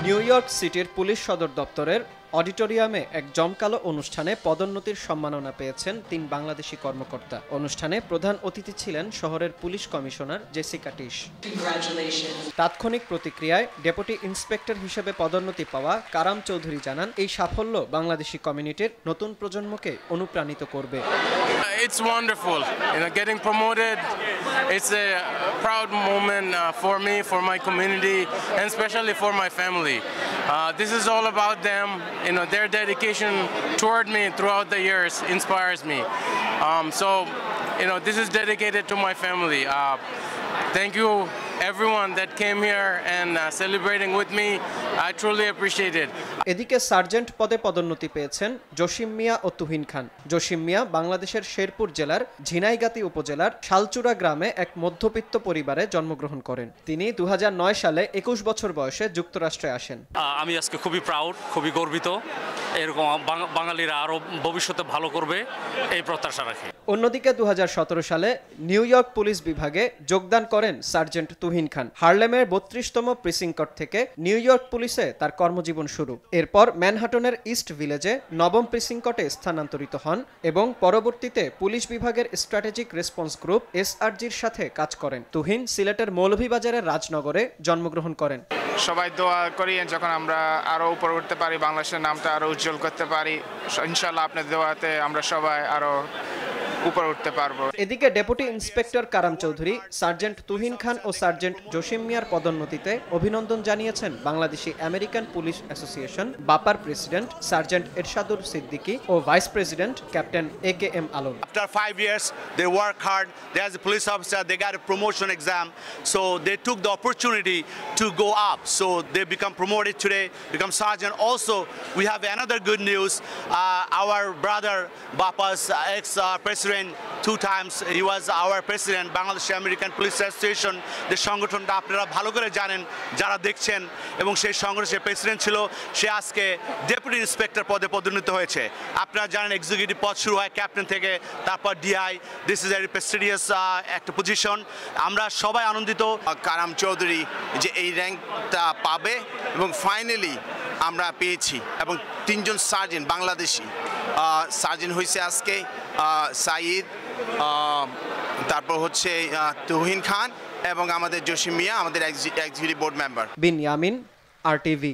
New York সিটির police সদর দপ্তরের অডিটোরিয়ামে এক জমকালো অনুষ্ঠানে পদোন্নতির সম্মাননা পেয়েছেন ৩ বাংলাদেশি কর্মকর্তা। অনুষ্ঠানে প্রধান অতিথি ছিলেন শহরের পুলিশ কমিশনার জেসিকা টিশ। তাৎক্ষণিক প্রতিক্রিয়ায় ডেপুটি ইন্সপেক্টর হিসেবে পদোন্নতি পাওয়া কারাম চৌধুরী জানান, এই সাফল্য বাংলাদেশি কমিউনিটির নতুন প্রজন্মকে অনুপ্রাণিত করবে। It's wonderful. Getting promoted, it's a proud moment for me, for my community, and especially for my family. This is all about them. Their dedication toward me throughout the years inspires me. This is dedicated to my family. Thank you everyone that came here and celebrating with me. I truly appreciate it. এদিকে sergeant পদে পদোন্নতি পেয়েছেন জসিম মিয়া ও তুহিন খান। জসিম মিয়া বাংলাদেশের শেরপুর জেলার ঝিনাইগাতি উপজেলার শালচূড়া গ্রামে এক মধ্যবিত্ত পরিবারে জন্মগ্রহণ করেন। তিনি 2009 সালে 21 বছর বয়সে যুক্তরাষ্ট্রে আসেন। আমি আজকে খুবই প্রাউড, খুবই গর্বিত। এরকম বাঙালিরা আরো ভবিষ্যতে ভালো করবে এই প্রত্যাশা রাখি। অন্যদিকে 2017 সালে নিউ ইয়র্ক পুলিশ বিভাগে যোগদান করেন সার্জেন্ট তুহিন খান। হার্লেমের 32তম প্রিসিংকট থেকে নিউ ইয়র্ক পুলিশে তার কর্মজীবন শুরু। এরপর ম্যানহাটনের ইস্ট ভিলেজে 9ম প্রিসিংকটে স্থানান্তরিত হন এবং পরবর্তীতে পুলিশ বিভাগের স্ট্র্যাটেজিক রেসপন্স গ্রুপ SRG'র সাথে কাজ করেন। তুহিন সিলেটের মৌলভীবাজারের রাজনগরে জন্মগ্রহণ করেন। সবাই দোয়া করি যখন আমরা আরো উপরে উঠতে পারি, বাংলাদেশের নামটা আরো উজ্জ্বল করতে পারি। ইনশাআল্লাহ আপনাদের দোয়াতে আমরা সবাই আরো উপরে উঠতে পারবো। এদিকে deputy inspector Karam Chowdhury, sergeant Tuhin Khan ও সার্জেন্ট জসিম মিয়ার পদোন্নতিতে অভিনন্দন জানিয়েছেন বাংলাদেশি আমেরিকান পুলিশ অ্যাসোসিয়েশন বাপার প্রেসিডেন্ট সার্জেন্ট এরশাদুর সিদ্দিকী ও vice president captain AKM Alam. After 5 years, they work hard. They as a police officer, they got a promotion exam, so they took the opportunity to go up. So they become promoted today, become sergeant. Also, we have another good news. Our brother Bapa's ex-president, 2 times he was our president, Bangladesh American Police Association. The সংগঠনটা আপনারা ভালো করে জানেন যারা দেখছেন, এবং সেই সংগঠনের president ছিল, সে আজকে ডেপুটি ইন্সপেক্টর পদে পদোন্নীত হয়েছে। আপনারা জানেন এক্সিকিউটিভ পদ শুরু হয় ক্যাপ্টেন থেকে, তারপর DI। This is very prestigious একটা পজিশন। আমরা সবাই আনন্দিত কারাম চৌধুরী যে এই র্যাঙ্কটা পাবে, এবং ফাইনালি আমরা পেয়েছি। এবং 3 জন সার্জেন্ট বাংলাদেশি সার্জেন্ট হয়েছে আজকে, সাইদ, তারপর হচ্ছে তুহিন খান এবং আমাদের জসিম মিয়া, আমাদের এক্সিকিউটিভ বোর্ড মেম্বার। বিন ইয়ামিন, RTV।